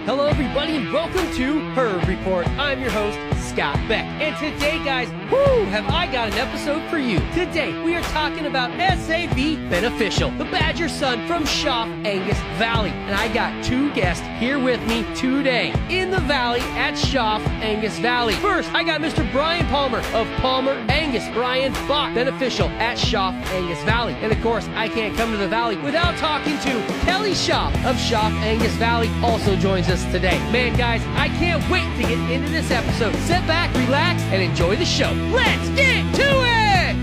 Hello, everybody, and welcome to Herd Report. I'm your host, Scott Beck. And today, guys, have I got an episode for you. Today, we are talking about SAV Beneficial, the Badger son from Schaff, Angus Valley. And I got two guests here with me today in the valley at Schaff, Angus Valley. First, I got Mr. Brian Palmer of Palmer Angus. Brian bought Beneficial at Schaff, Angus Valley. And of course, I can't come to the valley without talking to Kelly Schaff of Schaff, Angus Valley, also joins us today. Man, guys, I can't wait to get into this episode. Sit back, relax, and enjoy the show. Let's get to it!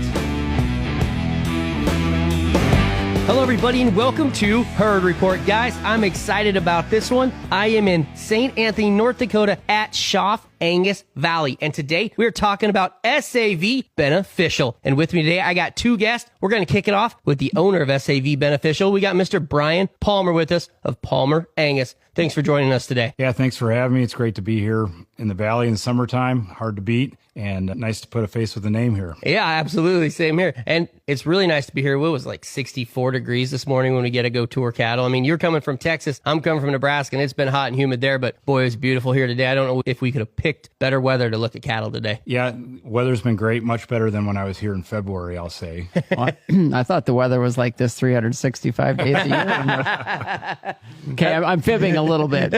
Hello, everybody, and welcome to Herd Report. Guys, I'm excited about this one. I am in St. Anthony, North Dakota at Schaff, Angus Valley. And today we're talking about SAV Beneficial. And with me today, I got two guests. We're going to kick it off with the owner of SAV Beneficial. We got Mr. Brian Palmer with us of Palmer Angus. Thanks for joining us today. Yeah, thanks for having me. It's great to be here in the valley in the summertime. Hard to beat, and nice to put a face with a name here. Yeah, absolutely. Same here. And it's really nice to be here. It was like 64 degrees this morning when we get to go tour cattle. I mean, you're coming from Texas. I'm coming from Nebraska, and it's been hot and humid there, but boy, it's beautiful here today. I don't know if we could have picked better weather to look at cattle today. Yeah, weather's been great, much better than when I was here in February, I'll say. Well, I thought the weather was like this 365 days a year. Okay, I'm fibbing a little bit.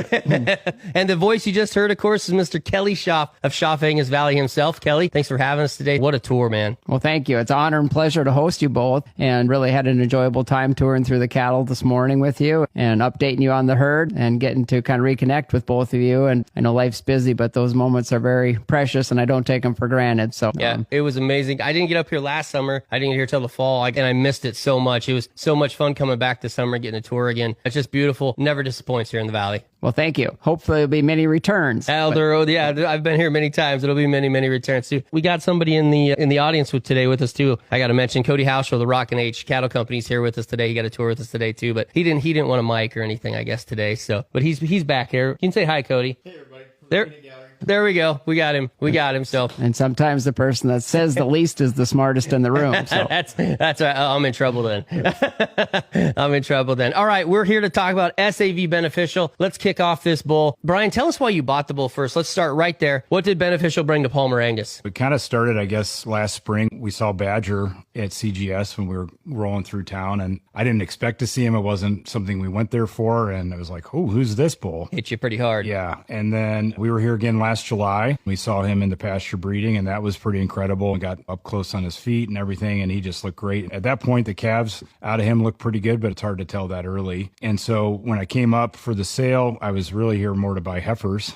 And the voice you just heard, of course, is Mr. Kelly Schaff of Schaff Angus Valley himself. Kelly, thanks for having us today. What a tour, man. Well, thank you. It's an honor and pleasure to host you both, and really had an enjoyable time touring through the cattle this morning with you and updating you on the herd and getting to kind of reconnect with both of you. And I know life's busy, but those moments are very precious, and I don't take them for granted. So yeah, it was amazing. I didn't get up here last summer. I didn't get here till the fall, and I missed it so much. It was so much fun coming back this summer, getting a tour again. It's just beautiful. Never disappoints here in the valley. Well, thank you. Hopefully there'll be many returns. Yeah, I've been here many times. It'll be many, many returns too. We got somebody in the audience today with us too. I got to mention Cody Hauscher, the Rock and H Cattle Company's here with us today. He got a tour with us today too, but he didn't want a mic or anything, I guess, today. So, but he's back here. You can say hi, Cody. Hey, everybody. There we go. We got him. So, and sometimes the person that says the least is the smartest in the room. So. that's right. I'm in trouble then. All right, we're here to talk about SAV Beneficial. Let's kick off this bull. Brian, tell us why you bought the bull first. Let's start right there. What did Beneficial bring to Palmer Angus? It kind of started, I guess, last spring. We saw Badger at CGS when we were rolling through town, and I didn't expect to see him. It wasn't something we went there for, and I was like, oh, who's this bull? Hit you pretty hard. Yeah, and then we were here again last July. We saw him in the pasture breeding, and that was pretty incredible. We got up close on his feet and everything, and he just looked great. At that point, the calves out of him looked pretty good, but it's hard to tell that early. And so when I came up for the sale, I was really here more to buy heifers.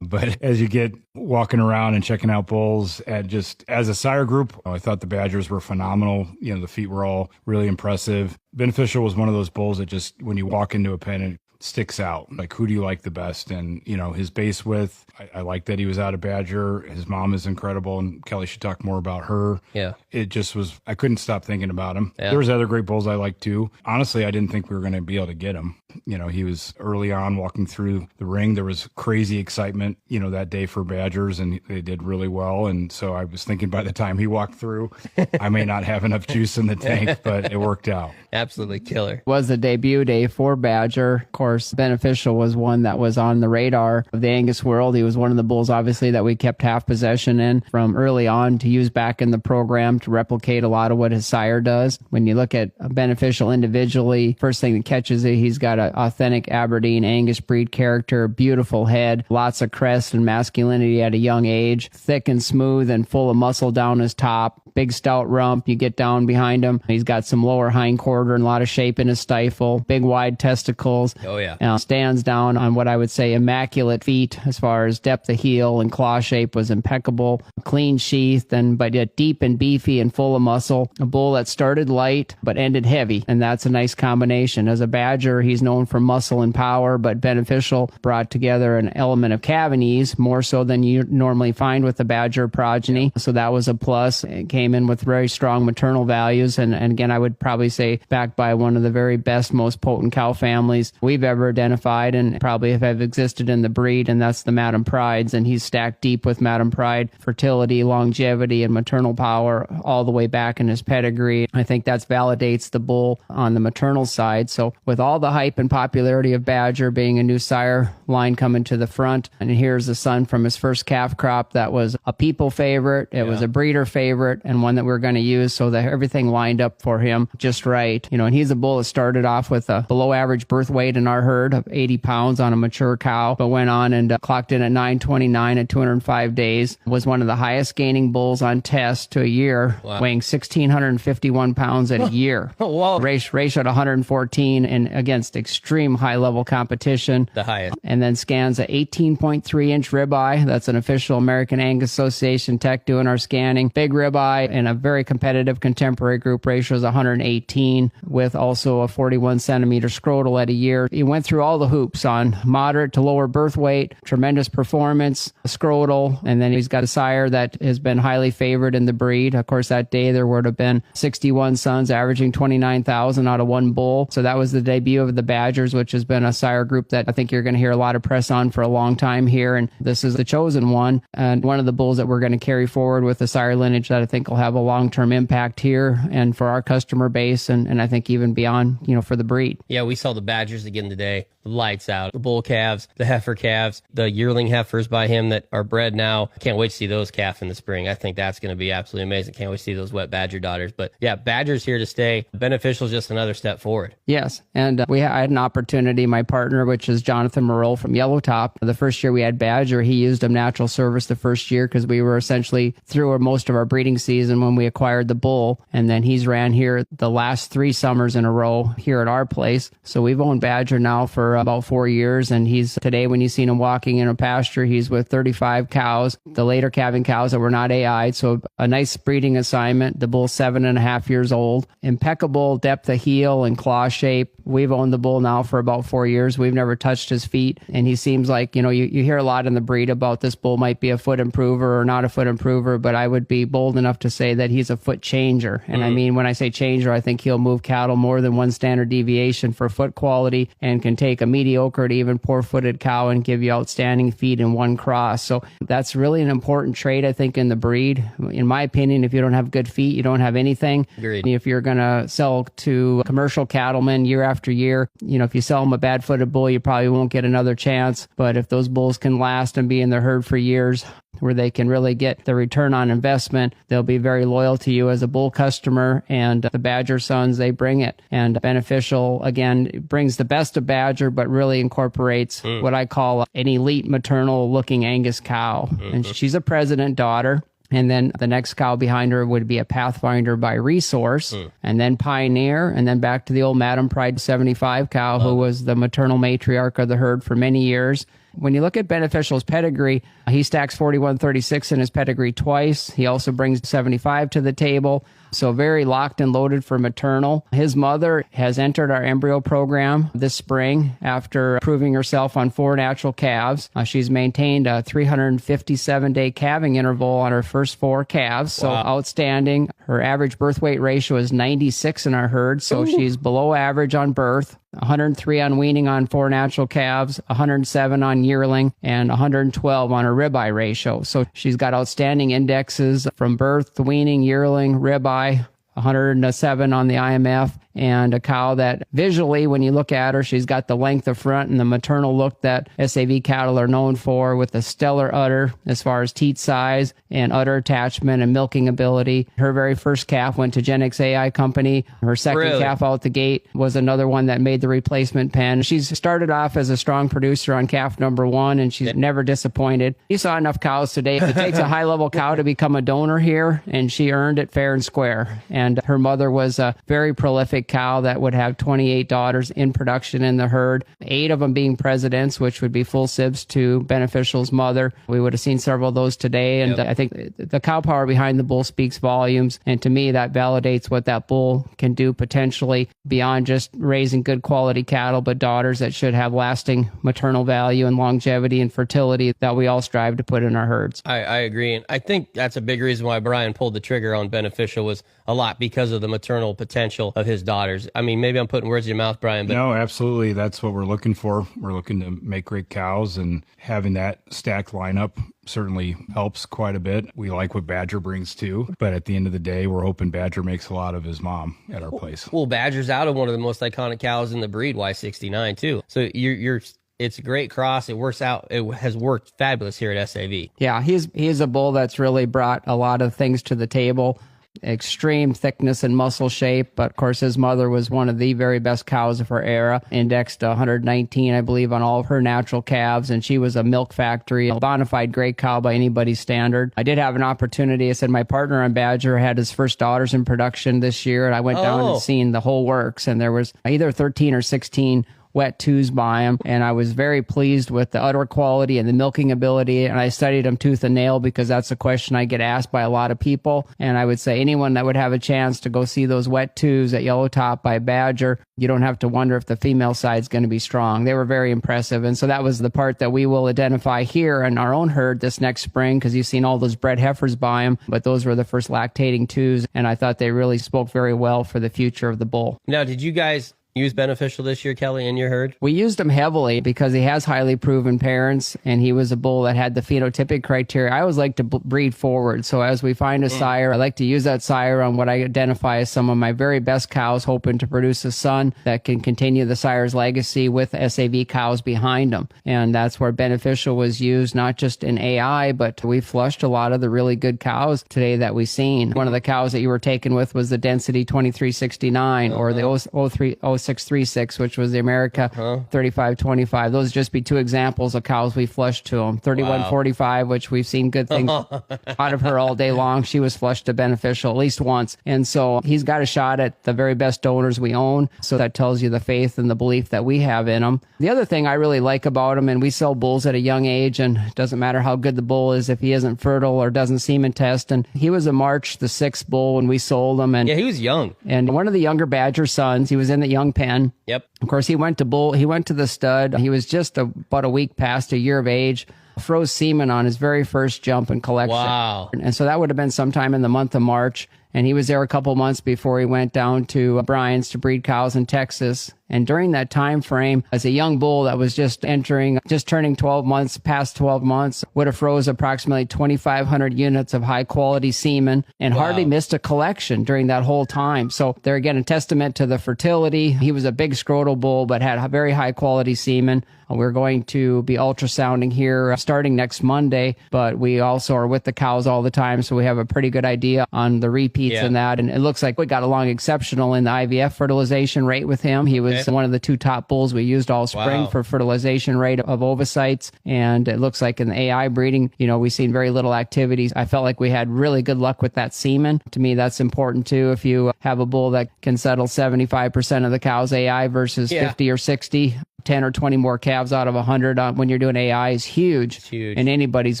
But as you get walking around and checking out bulls as a sire group, I thought the Badgers were phenomenal. You know, the feet were all really impressive. Beneficial was one of those bulls that just, when you walk into a pen, it sticks out. Like, who do you like the best? And, you know, his base width, I like that he was out of Badger. His mom is incredible, and Kelly should talk more about her. Yeah. It just was, I couldn't stop thinking about him. Yeah. There was other great bulls I liked too. Honestly, I didn't think we were going to be able to get him. You know, he was early on walking through the ring. There was crazy excitement, you know, that day for Badgers, and they did really well. And so I was thinking by the time he walked through, I may not have enough juice in the tank, but it worked out. Absolutely killer. Was the debut day for Badger. Of course, Beneficial was one that was on the radar of the Angus world. He was one of the bulls, obviously, that we kept half possession in from early on to use back in the program to replicate a lot of what his sire does. When you look at Beneficial individually, first thing that catches it, he's got an authentic Aberdeen Angus breed character, beautiful head, lots of crest and masculinity at a young age, thick and smooth and full of muscle down his top. Big stout rump. You get down behind him, he's got some lower hind quarter and a lot of shape in his stifle, big wide testicles. Oh yeah. Stands down on what I would say immaculate feet as far as depth of heel and claw shape was impeccable. Clean sheath, but yet deep and beefy and full of muscle. A bull that started light but ended heavy, and that's a nice combination. As a Badger, he's known for muscle and power, but Beneficial brought together an element of calving ease more so than you normally find with the Badger progeny. So that was a plus. It came came in with very strong maternal values. And again, I would probably say backed by one of the very best, most potent cow families we've ever identified and probably have existed in the breed, and that's the Madam Prides. And he's stacked deep with Madam Pride fertility, longevity, and maternal power all the way back in his pedigree. I think that validates the bull on the maternal side. So with all the hype and popularity of Badger being a new sire line coming to the front, and here's the son from his first calf crop that was a people favorite, it was a breeder favorite, and one that we're going to use, so that everything lined up for him just right. And he's a bull that started off with a below average birth weight in our herd of 80 pounds on a mature cow, but went on and clocked in at 929 at 205 days, was one of the highest gaining bulls on test to a year, weighing 1,651 pounds at a year. Wow. Ratio at 114 and against extreme high level competition. The highest. And then scans a 18.3 inch ribeye. That's an official American Angus Association tech doing our scanning. Big ribeye and a very competitive contemporary group. Ratio is 118 with also a 41 centimeter scrotal at a year. He went through all the hoops on moderate to lower birth weight, tremendous performance, scrotal, and then he's got a sire that has been highly favored in the breed. Of course, that day there would have been 61 sons averaging 29,000 out of one bull. So that was the debut of the Badgers, which has been a sire group that I think you're going to hear a lot of press on for a long time here. And this is the chosen one and one of the bulls that we're going to carry forward with the sire lineage that I think will have a long-term impact here and for our customer base and I think even beyond, for the breed. Yeah, we saw the Badgers again today. Lights out. The bull calves, the heifer calves, the yearling heifers by him that are bred now. Can't wait to see those calf in the spring. I think that's going to be absolutely amazing. Can't wait to see those wet Badger daughters. But yeah, Badger's here to stay. Beneficial is just another step forward. Yes. And I had an opportunity, my partner, which is Jonathan Morrill from Yellow Top. The first year we had Badger, he used him natural service the first year because we were essentially through most of our breeding season when we acquired the bull. And then he's ran here the last 3 summers in a row here at our place. So we've owned Badger now for about 4 years. And he's today, when you've seen him walking in a pasture, he's with 35 cows, the later calving cows that were not AI'd. So a nice breeding assignment. The bull's 7.5 years old. Impeccable depth of heel and claw shape. We've owned the bull now for about 4 years. We've never touched his feet. And he seems like, you hear a lot in the breed about this bull might be a foot improver or not a foot improver, but I would be bold enough to say that he's a foot changer. And I mean, when I say changer, I think he'll move cattle more than one standard deviation for foot quality and can take a mediocre to even poor-footed cow and give you outstanding feet in one cross. So that's really an important trait, I think, in the breed. In my opinion, if you don't have good feet, you don't have anything. Agreed. If you're going to sell to commercial cattlemen year after year, if you sell them a bad-footed bull, you probably won't get another chance. But if those bulls can last and be in their herd for years, where they can really get the return on investment, they'll be very loyal to you as a bull customer. And the Badger sons, they bring it. And Beneficial, again, brings the best of Badger, but really incorporates what I call an elite maternal-looking Angus cow. And she's a president daughter. And then the next cow behind her would be a Pathfinder by Resource, and then Pioneer, and then back to the old Madam Pride 75 cow, who was the maternal matriarch of the herd for many years. When you look at Beneficial's pedigree, he stacks 4136 in his pedigree twice. He also brings 75 to the table. So very locked and loaded for maternal. His mother has entered our embryo program this spring after proving herself on 4 natural calves. She's maintained a 357-day calving interval on her first 4 calves. So outstanding. Her average birth weight ratio is 96 in our herd. So she's below average on birth. 103 on weaning on 4 natural calves, 107 on yearling, and 112 on her ribeye ratio. So she's got outstanding indexes from birth, weaning, yearling, ribeye, 107 on the IMF, and a cow that visually, when you look at her, she's got the length of front and the maternal look that SAV cattle are known for, with a stellar udder as far as teat size and udder attachment and milking ability. Her very first calf went to Genix AI Company. Her second calf out the gate was another one that made the replacement pen. She's started off as a strong producer on calf number 1, and she's never disappointed. You saw enough cows today. It takes a high-level cow to become a donor here, and she earned it fair and square. And her mother was a very prolific cow that would have 28 daughters in production in the herd, 8 of them being presidents, which would be full sibs to Beneficial's mother. We would have seen several of those today. And I think the cow power behind the bull speaks volumes. And to me, that validates what that bull can do potentially beyond just raising good quality cattle, but daughters that should have lasting maternal value and longevity and fertility that we all strive to put in our herds. I agree. And I think that's a big reason why Brian pulled the trigger on Beneficial was a lot because of the maternal potential of his daughters. I mean, maybe I'm putting words in your mouth, Brian, but no, absolutely. That's what we're looking for. We're looking to make great cows, and having that stacked lineup certainly helps quite a bit. We like what Badger brings too, but at the end of the day, we're hoping Badger makes a lot of his mom at our place. Well, Badger's out of one of the most iconic cows in the breed, Y69 too. So it's a great cross. It works out. It has worked fabulous here at SAV. Yeah, he's a bull that's really brought a lot of things to the table. Extreme thickness and muscle shape, but of course his mother was one of the very best cows of her era, indexed 119, I believe, on all of her natural calves, and she was a milk factory, a bona fide great cow by anybody's standard. I did have an opportunity. I said my partner on Badger had his first daughters in production this year, and I went down and seen the whole works, and there was either 13 or 16 wet twos by him, and I was very pleased with the udder quality and the milking ability, and I studied him tooth and nail because that's a question I get asked by a lot of people, and I would say anyone that would have a chance to go see those wet twos at Yellow Top by Badger, you don't have to wonder if the female side's going to be strong. They were very impressive, and so that was the part that we will identify here in our own herd this next spring, because you've seen all those bred heifers by him, but those were the first lactating twos, and I thought they really spoke very well for the future of the bull. Now, did you guys use Beneficial this year, Kelly, in your herd? We used him heavily because he has highly proven parents, and he was a bull that had the phenotypic criteria. I always like to breed forward. So as we find a sire, I like to use that sire on what I identify as some of my very best cows, hoping to produce a son that can continue the sire's legacy with SAV cows behind him. And that's where Beneficial was used, not just in AI, but we flushed a lot of the really good cows today that we've seen. One of the cows that you were taken with was the Density 2369 or the 0636, which was the America 3525. Those just be two examples of cows we flushed to them. 3145, which we've seen good things out of her all day long. She was flushed to Beneficial at least once. And so he's got a shot at the very best donors we own. So that tells you the faith and the belief that we have in him. The other thing I really like about him, and we sell bulls at a young age, and it doesn't matter how good the bull is if he isn't fertile or doesn't semen test. And he was a March the 6th bull when we sold him. And yeah, he was young. And one of the younger Badger sons, he was in the young pen. Yep. Of course, he went to the stud. He was just about a week past a year of age. Froze semen on his very first jump in collection. Wow. And so that would have been sometime in the month of March. And he was there a couple months before he went down to Bryan's to breed cows in Texas. And during that time frame, as a young bull that was just turning 12 months, past 12 months, would have froze approximately 2,500 units of high quality semen and hardly missed a collection during that whole time. So there again, a testament to the fertility. He was a big scrotal bull, but had very high quality semen. We're going to be ultrasounding here starting next Monday, but we also are with the cows all the time, so we have a pretty good idea on the repeats and that. And it looks like we got along exceptional in the IVF fertilization rate with him. He was one of the 2 top bulls we used all spring for fertilization rate of ovocytes. And it looks like in the AI breeding, we've seen very little activities. I felt like we had really good luck with that semen. To me, that's important too. If you have a bull that can settle 75% of the cows AI versus 50 or 60, 10 or 20 more calves out of 100 when you're doing AI is huge. It's huge in anybody's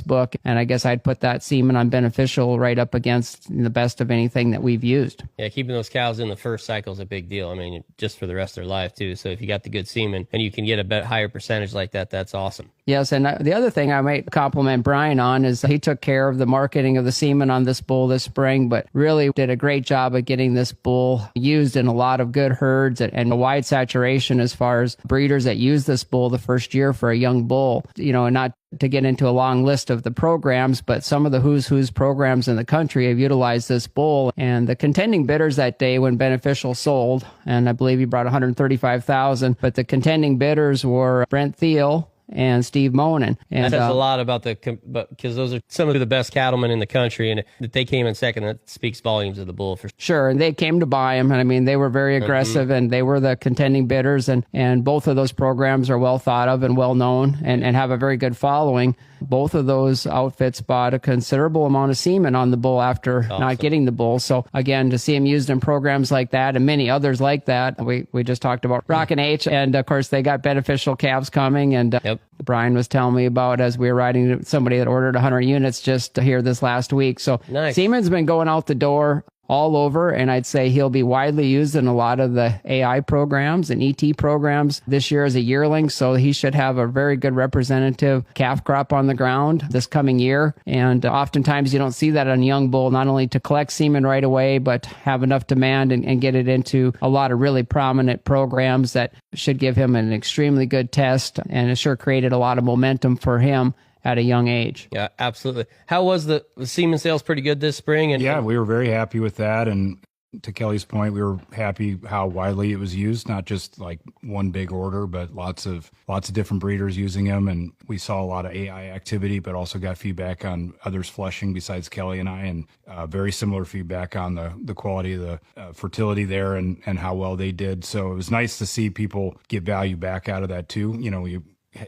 book. And I guess I'd put that semen on Beneficial right up against the best of anything that we've used. Yeah, keeping those cows in the first cycle is a big deal. I mean, just for the rest of their life too. So if you got the good semen and you can get a bit higher percentage like that, that's awesome. Yes, and the other thing I might compliment Brian on is he took care of the marketing of the semen on this bull this spring, but really did a great job of getting this bull used in a lot of good herds and a wide saturation as far as breeders that use this bull the first year for a young bull. And not to get into a long list of the programs, but some of the who's programs in the country have utilized this bull. And the contending bidders that day when Beneficial sold, and I believe he brought 135,000, but the contending bidders were Brent Thiel and Steve Monin. And that says a lot about because those are some of the best cattlemen in the country, and that they came in second, that speaks volumes of the bull for sure. Sure, and they came to buy him, and I mean, they were very aggressive, and they were the contending bidders, and both of those programs are well thought of and well known, and have a very good following. Both of those outfits bought a considerable amount of semen on the bull after not getting the bull. So again, to see him used in programs like that and many others like that, we just talked about Rockin' H, and of course they got beneficial calves coming, and Brian was telling me about, as we were riding to somebody that ordered 100 units just here this last week. So nice. Semen's been going out the door all over, and I'd say he'll be widely used in a lot of the AI programs and ET programs this year as a yearling, so he should have a very good representative calf crop on the ground this coming year. And oftentimes you don't see that on a young bull, not only to collect semen right away, but have enough demand and get it into a lot of really prominent programs that should give him an extremely good test, and it sure created a lot of momentum for him at a young age. Yeah, absolutely. How was the semen sales? Pretty good this spring? Yeah, we were very happy with that. And to Kelly's point, we were happy how widely it was used, not just like one big order, but lots of different breeders using them. And we saw a lot of AI activity, but also got feedback on others flushing besides Kelly and I, and very similar feedback on the quality of the fertility there and how well they did. So it was nice to see people get value back out of that too. You know, you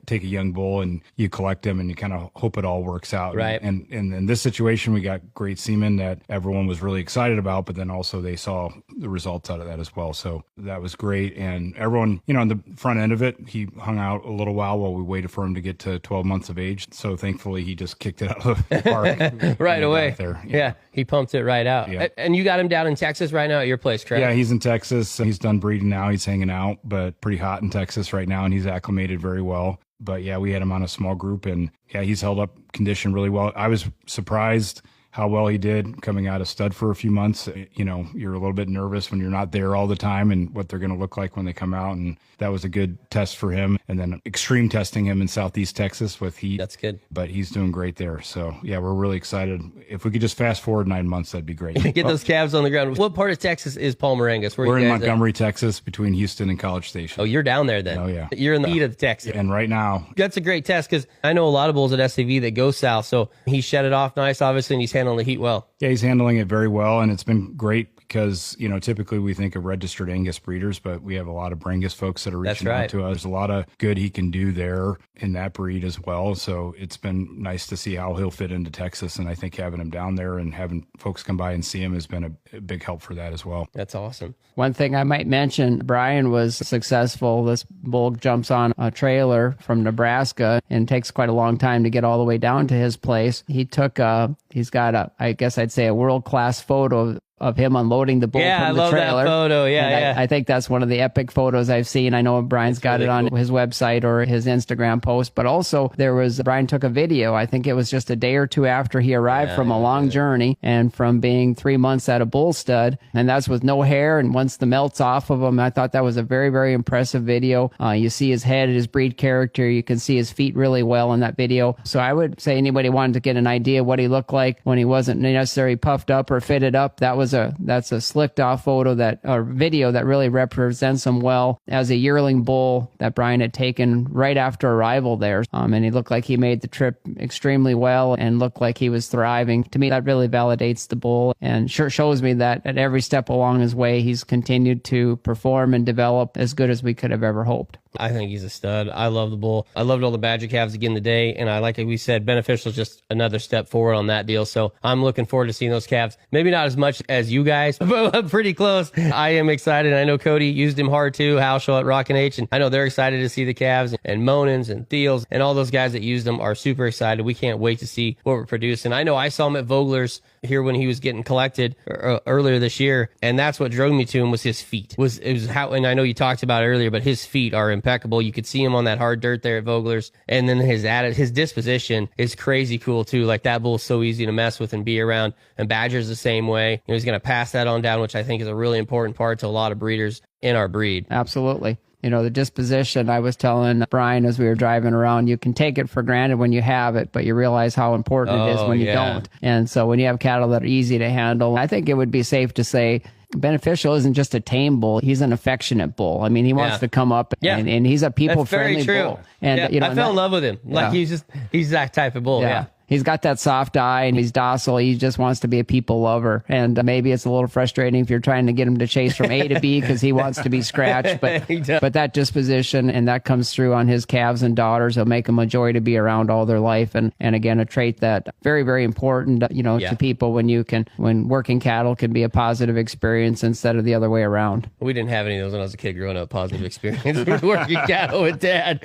take a young bull and you collect them and you kind of hope it all works out. Right. And in this situation, we got great semen that everyone was really excited about, but then also they saw the results out of that as well. So that was great. And everyone, you know, on the front end of it, he hung out a little while we waited for him to get to 12 months of age. So thankfully he just kicked it out of the park right away. There. Yeah. He pumped it right out. Yeah. And you got him down in Texas right now at your place, correct? Yeah, he's in Texas. He's done breeding now. He's hanging out, but pretty hot in Texas right now, and he's acclimated very well. But yeah, we had him on a small group, and yeah, he's held up condition really well. I was surprised how well he did coming out of stud for a few months. You know, you're a little bit nervous when you're not there all the time and what they're going to look like when they come out. And that was a good test for him. And then extreme testing him in Southeast Texas with heat. That's good. But he's doing great there. So yeah, we're really excited. If we could just fast forward 9 months, that'd be great. Get those calves on the ground. What part of Texas is Palmer Angus? We're in Montgomery, Texas, between Houston and College Station. Oh, you're down there then. Oh, yeah. You're in the heat of Texas. And right now. That's a great test, because I know a lot of bulls at SAV that go south. So he shed it off nice, obviously, and he's handling the heat well. Yeah, he's handling it very well, and it's been great because, you know, typically we think of registered Angus breeders, but we have a lot of Brangus folks that are reaching out to us. There's a lot of good he can do there in that breed as well. So it's been nice to see how he'll fit into Texas, and I think having him down there and having folks come by and see him has been a big help for that as well. That's awesome. One thing I might mention, Brian was successful. This bull jumps on a trailer from Nebraska and takes quite a long time to get all the way down to his place. He took he's got I guess I'd say a world-class photo of him unloading the bull from the trailer. Yeah, I love that photo. Yeah, I think that's one of the epic photos I've seen. I know Brian's got it on his website or his Instagram post, but also Brian took a video. I think it was just a day or two after he arrived from a long journey and from being 3 months at a bull stud, and that's with no hair. And once the melt's off of him, I thought that was a very, very impressive video. You see his head, his breed character. You can see his feet really well in that video. So I would say anybody wanted to get an idea what he looked like when he wasn't necessarily puffed up or fitted up, that's a slicked off video that really represents him well as a yearling bull that Brian had taken right after arrival there. And he looked like he made the trip extremely well and looked like he was thriving. To me, that really validates the bull and sure shows me that at every step along his way, he's continued to perform and develop as good as we could have ever hoped. I think he's a stud. I love the bull. I loved all the Badger calves again today, and I like we said, Beneficial is just another step forward on that deal. So I'm looking forward to seeing those calves. Maybe not as much as you guys, but pretty close. I am excited. I know Cody used him hard too, Halshall at Rockin' H, and I know they're excited to see the calves, and Monins and Thiels and all those guys that used them are super excited. We can't wait to see what we're producing. I know I saw him at Vogler's here when he was getting collected earlier this year, and that's what drove me to him was his feet. And I know you talked about it earlier, but his feet are impeccable. You could see him on that hard dirt there at Vogler's, and then his disposition is crazy cool too. Like that bull is so easy to mess with and be around, and Badger's the same way. You know, he's going to pass that on down, which I think is a really important part to a lot of breeders in our breed. Absolutely. You know, the disposition, I was telling Brian as we were driving around, you can take it for granted when you have it, but you realize how important it is when you don't. And so when you have cattle that are easy to handle, I think it would be safe to say Beneficial isn't just a tame bull. He's an affectionate bull. I mean, he wants to come up and he's a people-friendly bull. And I fell in love with him. Like he's that type of bull. Yeah. He's got that soft eye and he's docile. He just wants to be a people lover. And maybe it's a little frustrating if you're trying to get him to chase from A to B because he wants to be scratched. But that disposition, and that comes through on his calves and daughters. It'll make them a joy to be around all their life. And again, a trait that very, very important, to people when working cattle can be a positive experience instead of the other way around. We didn't have any of those when I was a kid growing up, positive experience with working cattle with Dad.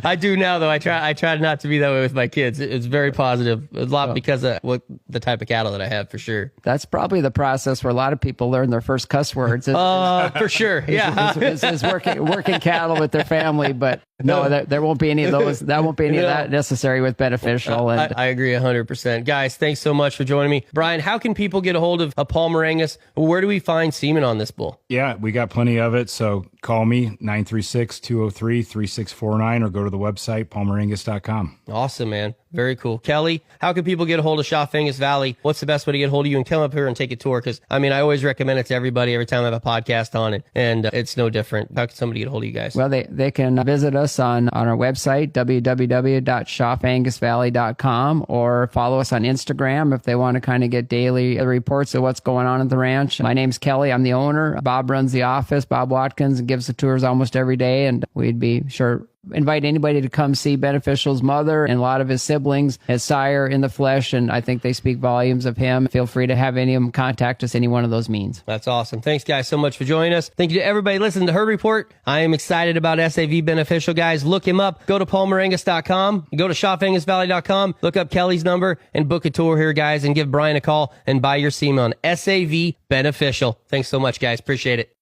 I do now, though. I try not to be that way with my kids. It's very positive. A lot because of the type of cattle that I have, for sure. That's probably the process where a lot of people learn their first cuss words. For sure. Yeah. Is working cattle with their family, but no, there won't be any of those. That won't be any of that necessary with Beneficial. And I agree 100%. Guys, thanks so much for joining me. Brian, how can people get a hold of a Palmer Angus? Where do we find semen on this bull? Yeah, we got plenty of it. So call me 936-203-3649 or go to the website, palmerangus.com. Awesome, man. Very cool. Kelly, how can people get a hold of Schaff Angus Valley? What's the best way to get a hold of you and come up here and take a tour? Because, I always recommend it to everybody every time I have a podcast on it, and it's no different. How can somebody get a hold of you guys? Well, they can visit us on our website, www.schaffangusvalley.com, or follow us on Instagram if they want to kind of get daily reports of what's going on at the ranch. My name's Kelly. I'm the owner. Bob runs the office. Bob Watkins gives the tours almost every day, and we'd be sure invite anybody to come see Beneficial's mother and a lot of his siblings, his sire in the flesh, and I think they speak volumes of him. Feel free to have any of them contact us any one of those means. That's awesome. Thanks, guys, so much for joining us. Thank you to everybody listening to Herd Report. I am excited about SAV Beneficial, guys. Look him up. Go to palmerangus.com. Go to schaffangusvalley.com. Look up Kelly's number and book a tour here, guys, and give Brian a call and buy your semen on SAV Beneficial. Thanks so much, guys. Appreciate it.